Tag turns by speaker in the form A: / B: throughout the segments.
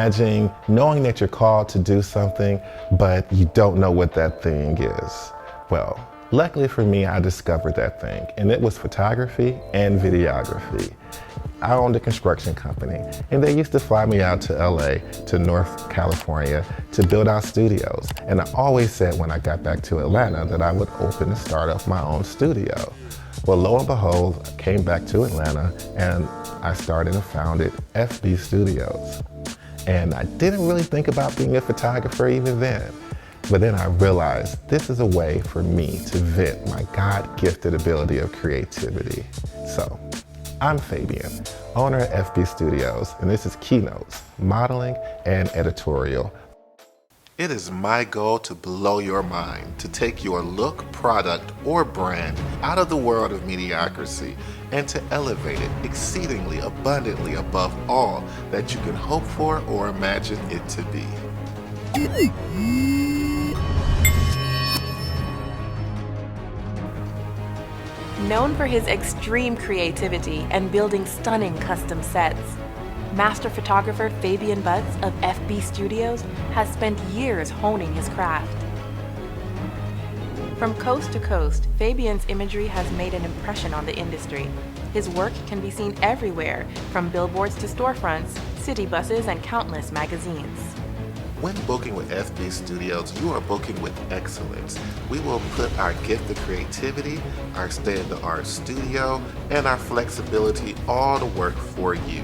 A: Imagine knowing that you're called to do something, but you don't know what that thing is. Well, luckily for me, I discovered that thing, and it was photography and videography. I owned a construction company, and they used to fly me out to LA, to North California, to build out studios. And I always said when I got back to Atlanta that I would open and start up my own studio. Well, lo and behold, I came back to Atlanta and I started and founded FB Studios. And I didn't really think about being a photographer even then. But then I realized this is a way for me to vent my God-gifted ability of creativity. So, I'm Fabian, owner of FB Studios, and this is Keynotes, modeling and editorial.
B: It is my goal to blow your mind, to take your look, product, or brand out of the world of mediocrity and to elevate it exceedingly abundantly above all that you can hope for or imagine it to be.
C: Known for his extreme creativity and building stunning custom sets, master photographer Fabian Butts of FB Studios has spent years honing his craft. From coast to coast, Fabian's imagery has made an impression on the industry. His work can be seen everywhere, from billboards to storefronts, city buses, and countless magazines.
B: When booking with FB Studios, you are booking with excellence. We will put our gift of creativity, our state-of-the-art studio, and our flexibility all to work for you.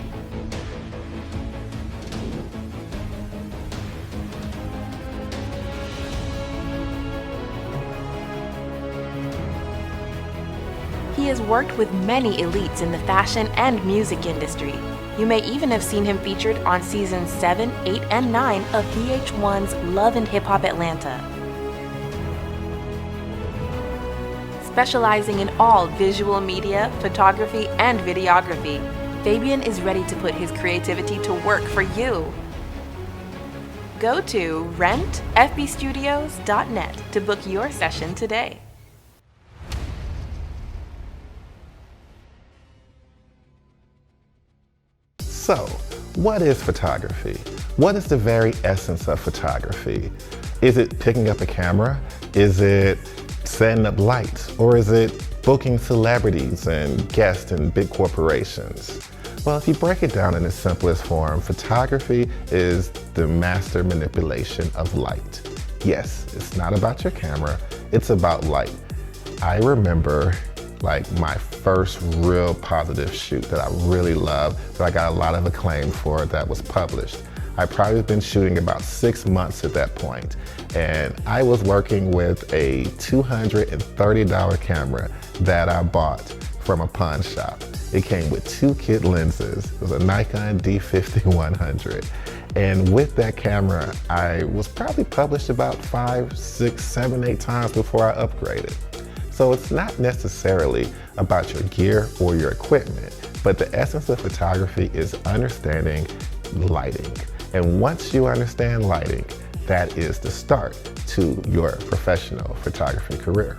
C: He has worked with many elites in the fashion and music industry. You may even have seen him featured on seasons 7, 8, and 9 of VH1's Love and Hip Hop Atlanta. Specializing in all visual media, photography, and videography, Fabian is ready to put his creativity to work for you. Go to rentfbstudios.net to book your session today.
A: So, what is photography? What is the very essence of photography? Is it picking up a camera? Is it setting up lights? Or is it booking celebrities and guests in big corporations? Well, if you break it down in its simplest form, photography is the master manipulation of light. Yes, it's not about your camera, it's about light. I remember my first real positive shoot that I really loved, that I got a lot of acclaim for, that was published. I probably been shooting about 6 months at that point, and I was working with a $230 camera that I bought from a pawn shop. It came with 2 kit lenses. It was a Nikon D50-100. And with that camera, I was probably published about 5, 6, 7, 8 times before I upgraded. So it's not necessarily about your gear or your equipment, but the essence of photography is understanding lighting. And once you understand lighting, that is the start to your professional photography career.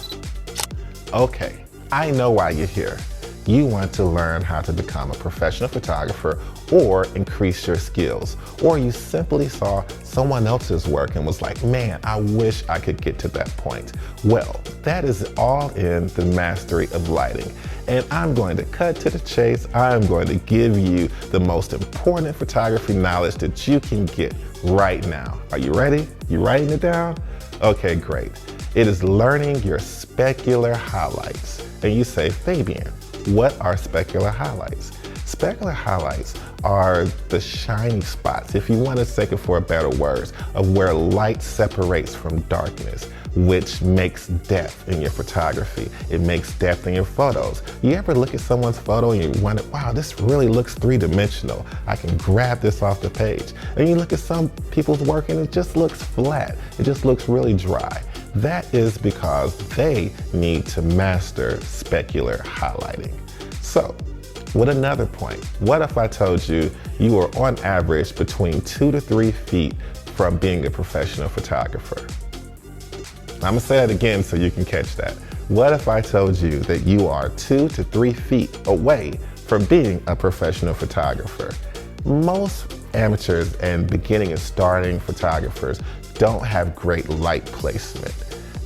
A: Okay, I know why you're here. You want to learn how to become a professional photographer or increase your skills. Or you simply saw someone else's work and was like, man, I wish I could get to that point. Well, that is all in the mastery of lighting. And I'm going to cut to the chase. I'm going to give you the most important photography knowledge that you can get right now. Are you ready? You writing it down? Okay, great. It is learning your specular highlights. And you say, Fabian, what are specular highlights? Specular highlights are the shiny spots, if you want to take it for a better words, of where light separates from darkness, which makes depth in your photography. It makes depth in your photos. You ever look at someone's photo and you wonder, wow, this really looks three-dimensional. I can grab this off the page. And you look at some people's work and it just looks flat. It just looks really dry. That is because they need to master specular highlighting. So, with another point, what if I told you you are on average between 2 to 3 feet from being a professional photographer? I'm gonna say it again so you can catch that. What if I told you that you are 2 to 3 feet away from being a professional photographer? Most amateurs and beginning and starting photographers don't have great light placement.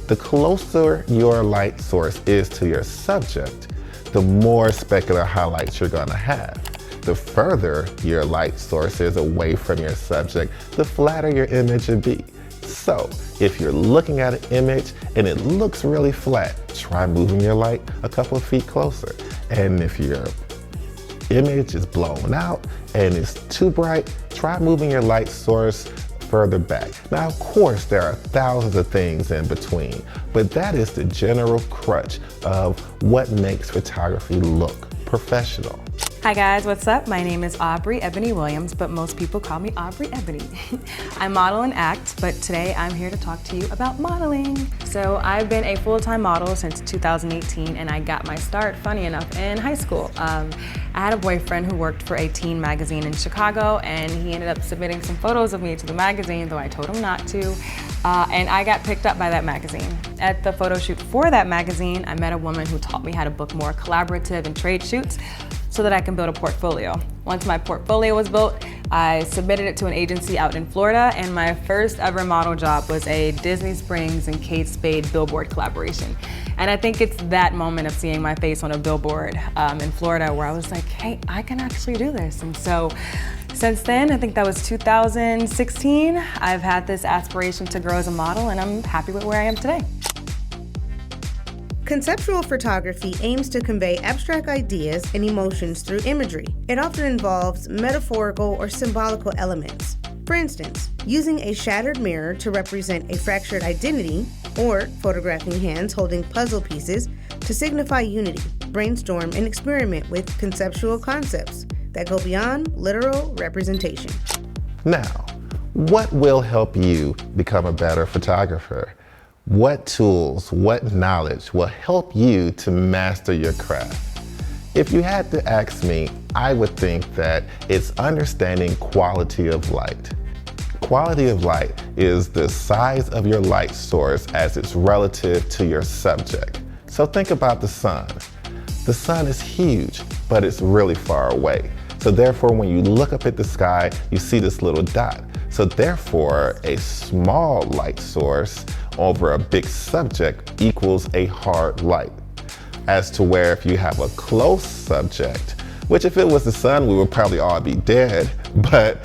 A: The closer your light source is to your subject, the more specular highlights you're going to have. The further your light source is away from your subject, the flatter your image will be. So, if you're looking at an image and it looks really flat, try moving your light a couple of feet closer. And if your image is blown out and it's too bright, try moving your light source further back. Now, of course, there are thousands of things in between, but that is the general crutch of what makes photography look professional.
D: Hi guys, what's up? My name is Aubri Ebony Williams, but most people call me Aubri Ebony. I model and act, but today I'm here to talk to you about modeling. So I've been a full-time model since 2018, and I got my start, funny enough, in high school. I had a boyfriend who worked for a teen magazine in Chicago, and he ended up submitting some photos of me to the magazine, though I told him not to. And I got picked up by that magazine. At the photo shoot for that magazine, I met a woman who taught me how to book more collaborative and trade shoots so that I can build a portfolio. Once my portfolio was built, I submitted it to an agency out in Florida, and my first ever model job was a Disney Springs and Kate Spade billboard collaboration. And I think it's that moment of seeing my face on a billboard in Florida where I was like, hey, I can actually do this. And so since then, I think that was 2016, I've had this aspiration to grow as a model, and I'm happy with where I am today.
E: Conceptual photography aims to convey abstract ideas and emotions through imagery. It often involves metaphorical or symbolical elements. For instance, using a shattered mirror to represent a fractured identity, or photographing hands holding puzzle pieces to signify unity. Brainstorm and experiment with conceptual concepts that go beyond literal representation.
A: Now, what will help you become a better photographer? What tools, what knowledge will help you to master your craft? If you had to ask me, I would think that it's understanding quality of light. Quality of light is the size of your light source as it's relative to your subject. So think about the sun. The sun is huge, but it's really far away. So therefore, when you look up at the sky, you see this little dot. So therefore, a small light source over a big subject equals a hard light. As to where if you have a close subject, which if it was the sun, we would probably all be dead, but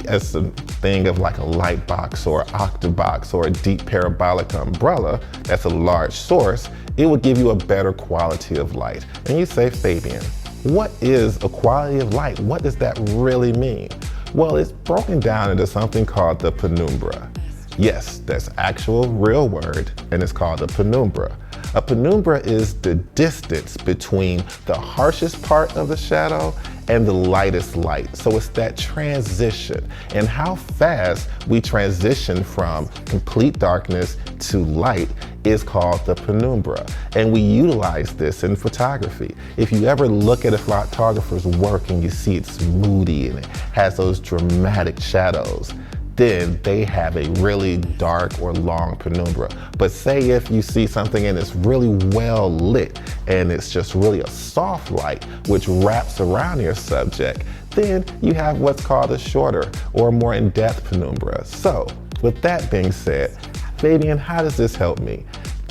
A: as a thing of like a light box or octabox or a deep parabolic umbrella, that's a large source, it would give you a better quality of light. And you say, Fabian, what is a quality of light? What does that really mean? Well, it's broken down into something called the penumbra. Yes, that's actual real word, and it's called a penumbra. A penumbra is the distance between the harshest part of the shadow and the lightest light. So it's that transition and how fast we transition from complete darkness to light is called the penumbra. And we utilize this in photography. If you ever look at a photographer's work and you see it's moody and it has those dramatic shadows, then they have a really dark or long penumbra. But say if you see something and it's really well lit and it's just really a soft light which wraps around your subject, then you have what's called a shorter or more in-depth penumbra. So with that being said, Fabian, how does this help me?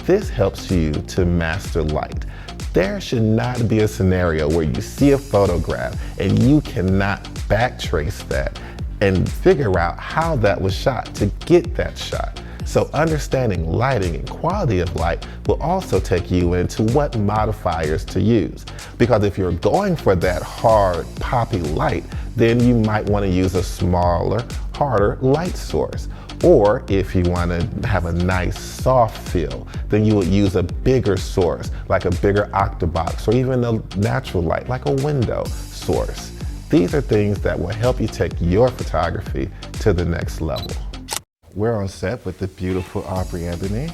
A: This helps you to master light. There should not be a scenario where you see a photograph and you cannot backtrace that and figure out how that was shot to get that shot. So understanding lighting and quality of light will also take you into what modifiers to use. Because if you're going for that hard, poppy light, then you might want to use a smaller, harder light source. Or if you want to have a nice soft feel, then you would use a bigger source, like a bigger octabox, or even a natural light, like a window source. These are things that will help you take your photography to the next level. We're on set with the beautiful Aubri Ebony.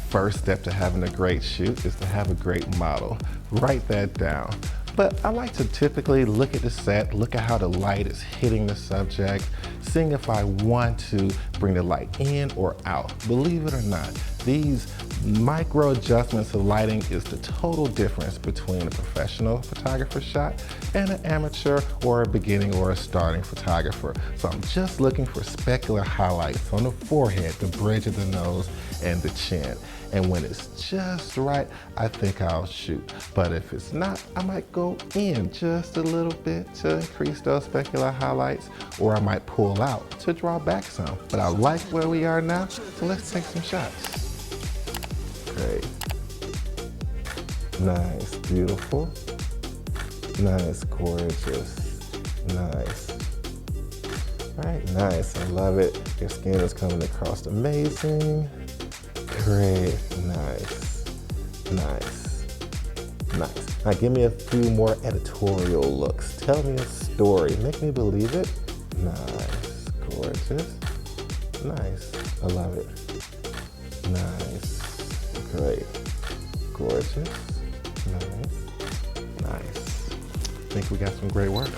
A: First step to having a great shoot is to have a great model. Write that down. But I like to typically look at the set, look at how the light is hitting the subject, seeing if I want to bring the light in or out. Believe it or not, these micro adjustments of lighting is the total difference between a professional photographer shot and an amateur or a beginning or a starting photographer. So I'm just looking for specular highlights on the forehead, the bridge of the nose, and the chin. And when it's just right, I think I'll shoot. But if it's not, I might go in just a little bit to increase those specular highlights, or I might pull out to draw back some. But I like where we are now, so let's take some shots. Great. Nice, beautiful. Nice, gorgeous. Nice. All right, nice, I love it. Your skin is coming across amazing. Great, nice, nice, nice. Now give me a few more editorial looks. Tell me a story, make me believe it. Nice, gorgeous, nice, I love it. Nice, great, gorgeous, nice, nice. I think we got some great work.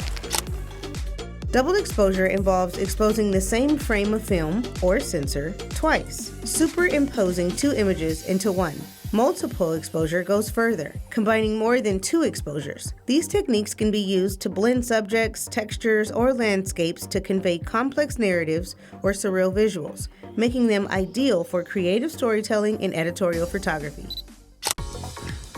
E: Double exposure involves exposing the same frame of film or sensor twice, superimposing two images into one. Multiple exposure goes further, combining more than two exposures. These techniques can be used to blend subjects, textures, or landscapes to convey complex narratives or surreal visuals, making them ideal for creative storytelling in editorial photography.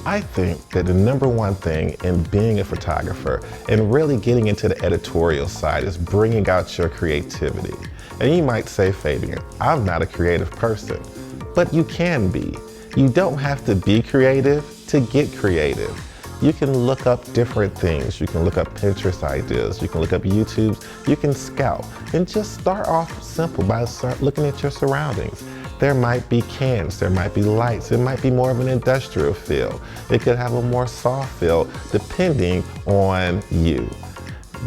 A: I think that the number one thing in being a photographer and really getting into the editorial side is bringing out your creativity. And you might say, Fabian, I'm not a creative person, but you can be. You don't have to be creative to get creative. You can look up different things. You can look up Pinterest ideas. You can look up YouTube's. You can scout and just start off simple by looking at your surroundings. There might be cans, there might be lights, it might be more of an industrial feel. It could have a more soft feel depending on you.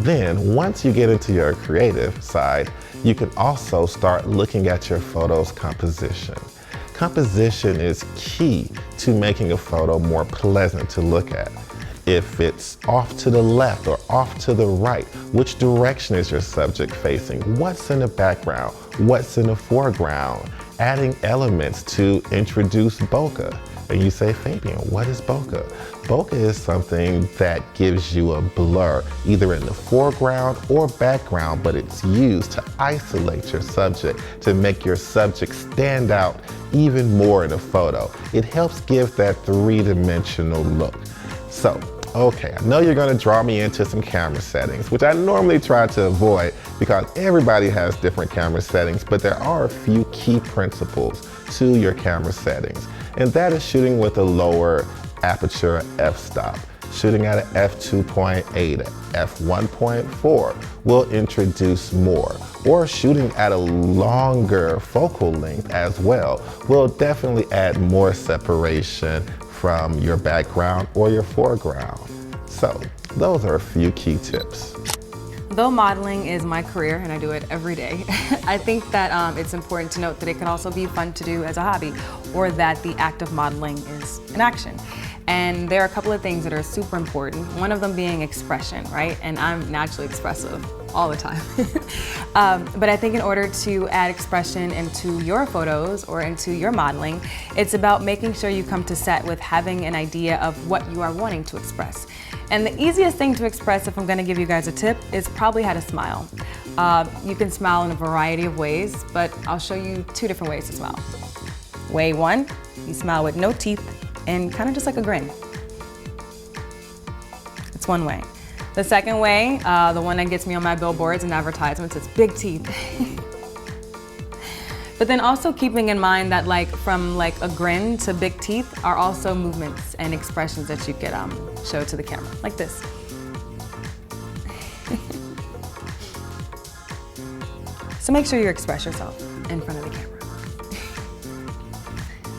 A: Then once you get into your creative side, you can also start looking at your photo's composition. Composition is key to making a photo more pleasant to look at. If it's off to the left or off to the right, which direction is your subject facing? What's in the background? What's in the foreground? Adding elements to introduce bokeh. And you say, Fabian, what is bokeh? Bokeh is something that gives you a blur, either in the foreground or background, but it's used to isolate your subject, to make your subject stand out even more in a photo. It helps give that three-dimensional look. So, okay, I know you're gonna draw me into some camera settings, which I normally try to avoid because everybody has different camera settings, but there are a few key principles to your camera settings. And that is shooting with a lower aperture f-stop. Shooting at an f2.8, f1.4 will introduce more. Or shooting at a longer focal length as well will definitely add more separation from your background or your foreground. So those are a few key tips.
D: Though modeling is my career and I do it every day, I think that it's important to note that it can also be fun to do as a hobby, or that the act of modeling is an action. And there are a couple of things that are super important, one of them being expression, right? And I'm naturally expressive all the time. But I think in order to add expression into your photos or into your modeling, it's about making sure you come to set with having an idea of what you are wanting to express. And the easiest thing to express, if I'm gonna give you guys a tip, is probably how to smile. You can smile in a variety of ways, but I'll show you two different ways to smile. Way one, you smile with no teeth and kind of just like a grin. It's one way. The second way, the one that gets me on my billboards and advertisements, it's big teeth. But then also keeping in mind that from a grin to big teeth are also movements and expressions that you could show to the camera, like this. So make sure you express yourself in front of the camera.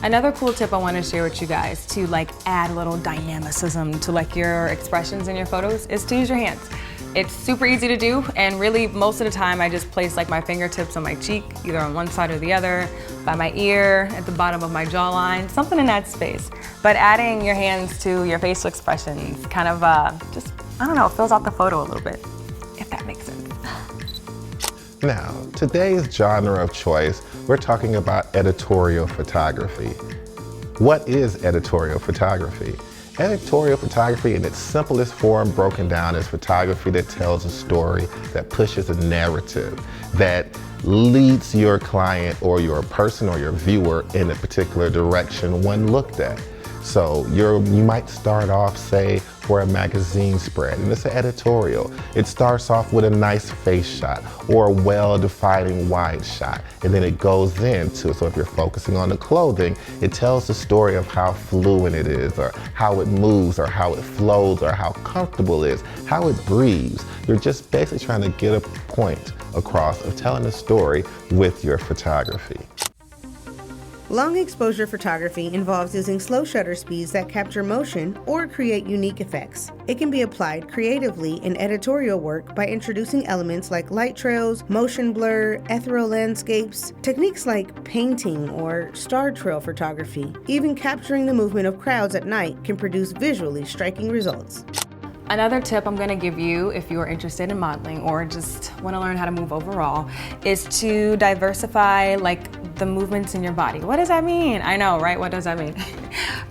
D: Another cool tip I want to share with you guys to add a little dynamicism to your expressions in your photos is to use your hands. It's super easy to do, and really most of the time I just place my fingertips on my cheek, either on one side or the other, by my ear, at the bottom of my jawline, something in that space. But adding your hands to your facial expressions kind of just, I don't know, fills out the photo a little bit, if that makes sense.
A: Now, today's genre of choice, we're talking about editorial photography. What is editorial photography? Editorial photography in its simplest form broken down is photography that tells a story, that pushes a narrative, that leads your client or your person or your viewer in a particular direction when looked at. So you might start off, say, for a magazine spread, and it's an editorial. It starts off with a nice face shot or a well-defining wide shot, and then it goes into, so if you're focusing on the clothing, it tells the story of how fluid it is, or how it moves, or how it flows, or how comfortable it is, how it breathes. You're just basically trying to get a point across of telling a story with your photography.
E: Long exposure photography involves using slow shutter speeds that capture motion or create unique effects. It can be applied creatively in editorial work by introducing elements like light trails, motion blur, ethereal landscapes, techniques like painting or star trail photography. Even capturing the movement of crowds at night can produce visually striking results.
D: Another tip I'm gonna give you if you're interested in modeling or just wanna learn how to move overall is to diversify the movements in your body. What does that mean? I know, right? What does that mean?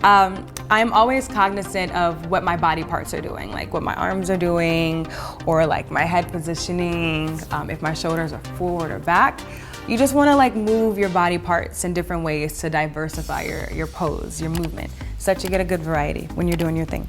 D: I'm always cognizant of what my body parts are doing, like what my arms are doing, or like my head positioning, if my shoulders are forward or back. You just wanna move your body parts in different ways to diversify your pose, your movement, so that you get a good variety when you're doing your thing.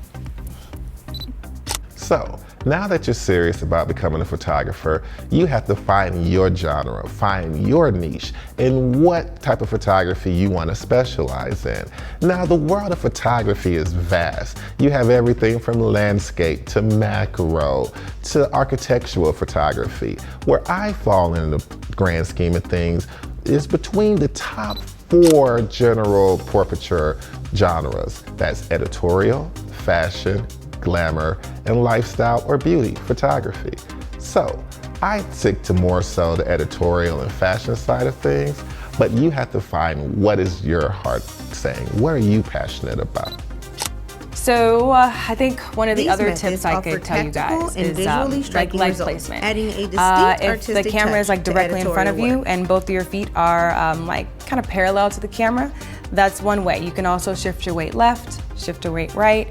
A: So, now that you're serious about becoming a photographer, you have to find your genre, find your niche, and what type of photography you want to specialize in. Now, the world of photography is vast. You have everything from landscape to macro to architectural photography. Where I fall in the grand scheme of things is between the top 4 general portraiture genres. That's editorial, fashion, glamour, and lifestyle or beauty photography. So I stick to more so the editorial and fashion side of things, but you have to find what is your heart saying. What are you passionate about?
D: So I think one of the
E: These
D: other
E: methods
D: tips I
E: offer
D: could tell you
E: tactical
D: guys
E: and
D: is
E: visually striking
D: leg
E: results,
D: placement.
E: adding a distinct
D: If
E: artistic
D: the camera is
E: touch to
D: directly in front of
E: editorial
D: you
E: work.
D: and both of your feet are kind of parallel to the camera, that's one way. You can also shift your weight left, shift your weight right.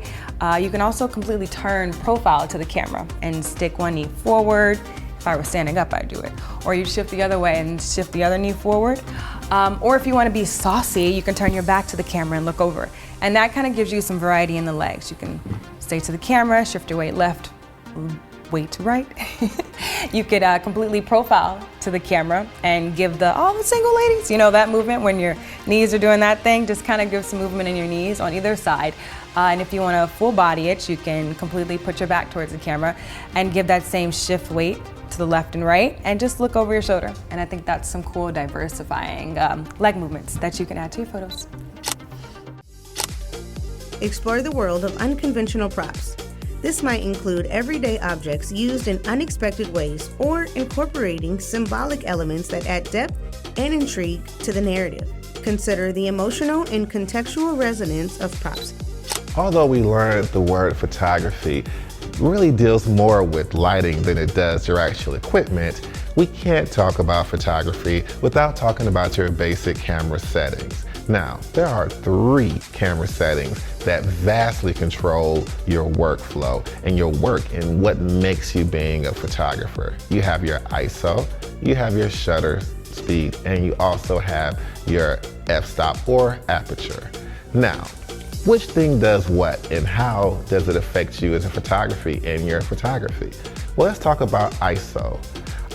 D: You can also completely turn profile to the camera and stick one knee forward. If I were standing up, I'd do it. Or you shift the other way and shift the other knee forward. Or if you want to be saucy, you can turn your back to the camera and look over. And that kind of gives you some variety in the legs. You can stay to the camera, shift your weight left, weight to right. You could completely profile to the camera and give all the single ladies, that movement when your knees are doing that thing, just kind of give some movement in your knees on either side. And if you want to full body it, you can completely put your back towards the camera and give that same shift weight to the left and right and just look over your shoulder. And I think that's some cool diversifying leg movements that you can add to your photos.
E: Explore the world of unconventional props. This might include everyday objects used in unexpected ways or incorporating symbolic elements that add depth and intrigue to the narrative. Consider the emotional and contextual resonance of props.
A: Although we learned the word photography really deals more with lighting than it does your actual equipment, we can't talk about photography without talking about your basic camera settings. Now, there are 3 camera settings that vastly control your workflow and your work and what makes you being a photographer. You have your ISO, you have your shutter speed, and you also have your f-stop or aperture. Now, which thing does what and how does it affect you as a photography in your photography? Well, let's talk about ISO.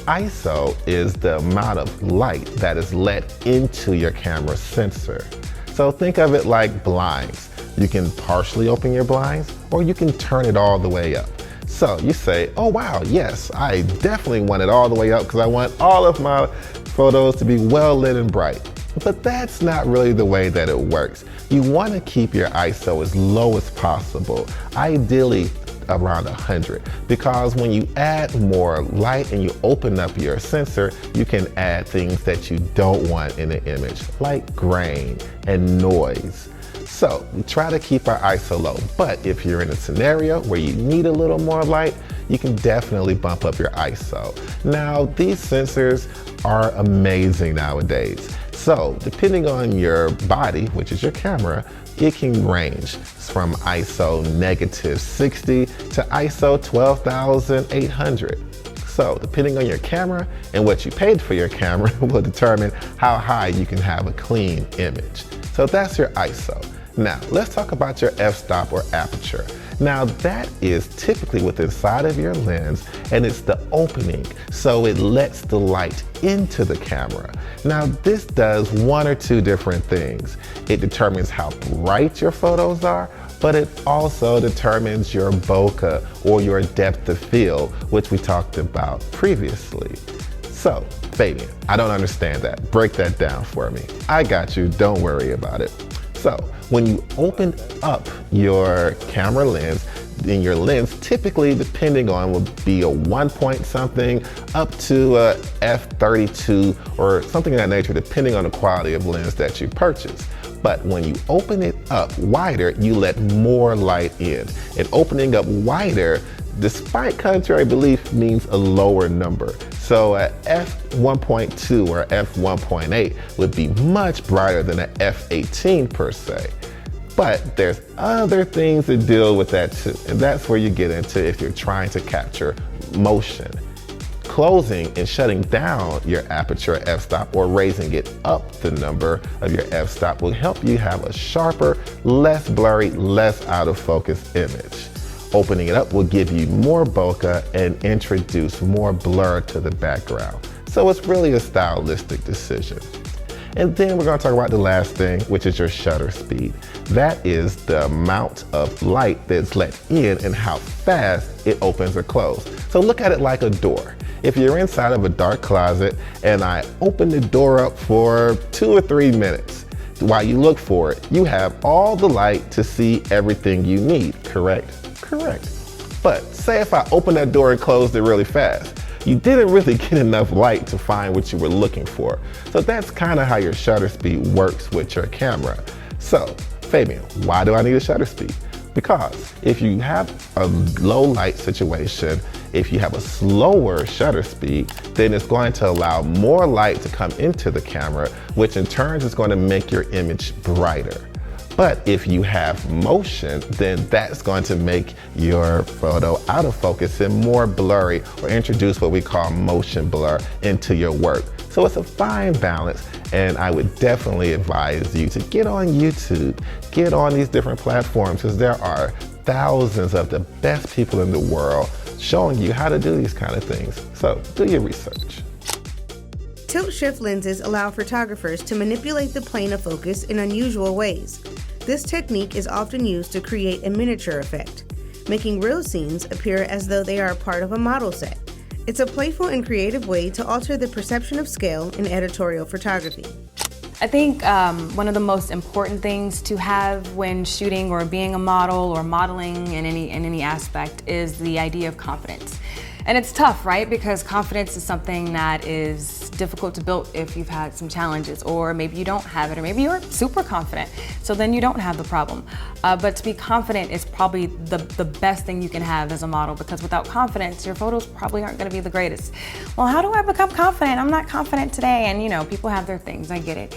A: ISO is the amount of light that is let into your camera sensor. So think of it like blinds. You can partially open your blinds or you can turn it all the way up. So you say, oh wow, yes, I definitely want it all the way up because I want all of my photos to be well lit and bright. But that's not really the way that it works. You want to keep your ISO as low as possible, ideally around 100, because when you add more light and you open up your sensor, you can add things that you don't want in the image, like grain and noise. So we try to keep our ISO low, but if you're in a scenario where you need a little more light, you can definitely bump up your ISO. Now, these sensors are amazing nowadays. So, depending on your body, which is your camera, it can range from ISO -60 to ISO 12,800. So, depending on your camera and what you paid for your camera will determine how high you can have a clean image. So that's your ISO. Now, let's talk about your f-stop or aperture. Now, that is typically within inside of your lens, and it's the opening, so it lets the light into the camera. Now, this does one or two different things. It determines how bright your photos are, but it also determines your bokeh or your depth of field, which we talked about previously. So, Fabian, I don't understand that. Break that down for me. I got you, don't worry about it. So, when you open up your camera lens, then your lens typically, depending on, will be a 1 point something up to a f32 or something of that nature, depending on the quality of lens that you purchase. But when you open it up wider, you let more light in. And opening up wider, despite contrary belief, means a lower number. So a f1.2 or f1.8 would be much brighter than a f18 per se. But there's other things that deal with that too. And that's where you get into if you're trying to capture motion. Closing and shutting down your aperture f-stop or raising it up the number of your f-stop will help you have a sharper, less blurry, less out of focus image. Opening it up will give you more bokeh and introduce more blur to the background. So it's really a stylistic decision. And then we're going to talk about the last thing, which is your shutter speed. That is the amount of light that's let in and how fast it opens or closes. So look at it like a door. If you're inside of a dark closet and I open the door up for 2 or 3 minutes, while you look for it, you have all the light to see everything you need, correct? Correct. But say if I open that door and closed it really fast, you didn't really get enough light to find what you were looking for. So that's kind of how your shutter speed works with your camera. So, Fabian, why do I need a shutter speed? Because if you have a low light situation, if you have a slower shutter speed, then it's going to allow more light to come into the camera, which in turn is going to make your image brighter. But if you have motion, then that's going to make your photo out of focus and more blurry, or introduce what we call motion blur into your work. So it's a fine balance, and I would definitely advise you to get on YouTube, get on these different platforms, because there are thousands of the best people in the world showing you how to do these kind of things. So do your research.
E: Tilt-shift lenses allow photographers to manipulate the plane of focus in unusual ways. This technique is often used to create a miniature effect, making real scenes appear as though they are a part of a model set. It's a playful and creative way to alter the perception of scale in editorial photography.
D: I think one of the most important things to have when shooting or being a model or modeling in any aspect is the idea of confidence. And it's tough, right? Because confidence is something that is difficult to build if you've had some challenges, or maybe you don't have it, or maybe you're super confident, so then you don't have the problem. But to be confident is probably the best thing you can have as a model, because without confidence, your photos probably aren't gonna be the greatest. Well, how do I become confident? I'm not confident today, and you know, people have their things, I get it.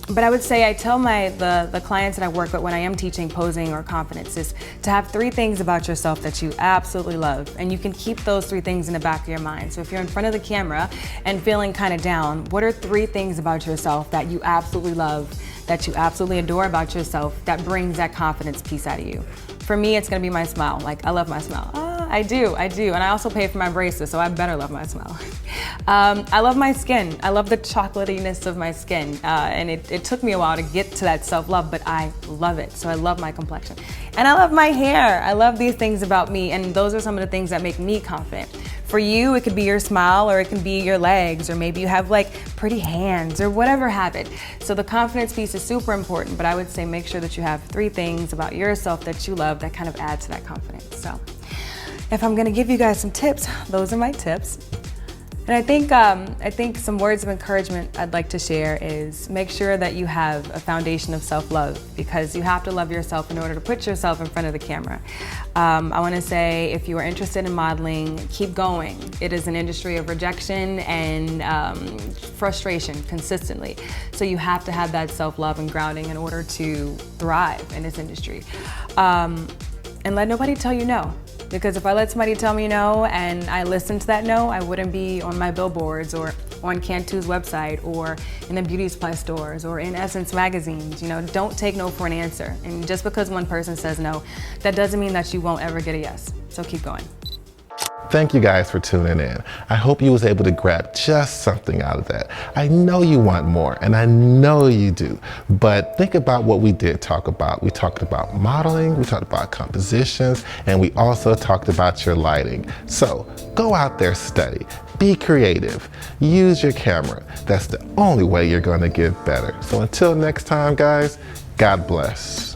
D: But I would say I tell the clients that I work with when I am teaching posing or confidence is to have 3 things about yourself that you absolutely love, and you can keep those 3 things in the back of your mind. So if you're in front of the camera and feeling kind of down, what are 3 things about yourself that you absolutely love, that you absolutely adore about yourself, that brings that confidence piece out of you? For me, it's gonna be my smile. Like, I love my smile. I do. And I also pay for my braces, so I better love my smile. I love my skin. I love the chocolatiness of my skin. And it took me a while to get to that self-love, but I love it. So I love my complexion. And I love my hair. I love these things about me, and those are some of the things that make me confident. For you, it could be your smile, or it can be your legs, or maybe you have like pretty hands, or whatever have it. So the confidence piece is super important, but I would say make sure that you have 3 things about yourself that you love that kind of add to that confidence. So if I'm gonna give you guys some tips, those are my tips. And I think some words of encouragement I'd like to share is make sure that you have a foundation of self-love, because you have to love yourself in order to put yourself in front of the camera. I want to say, if you are interested in modeling, keep going. It is an industry of rejection and frustration consistently. So you have to have that self-love and grounding in order to thrive in this industry. And let nobody tell you no. Because if I let somebody tell me no and I listen to that no, I wouldn't be on my billboards or on Cantu's website or in the beauty supply stores or in Essence magazines. You know, don't take no for an answer. And just because one person says no, that doesn't mean that you won't ever get a yes. So keep going.
A: Thank you guys for tuning in. I hope you was able to grab just something out of that. I know you want more, and I know you do, but think about what we did talk about. We talked about modeling, we talked about compositions, and we also talked about your lighting. So go out there, study, be creative, use your camera. That's the only way you're gonna get better. So until next time, guys, God bless.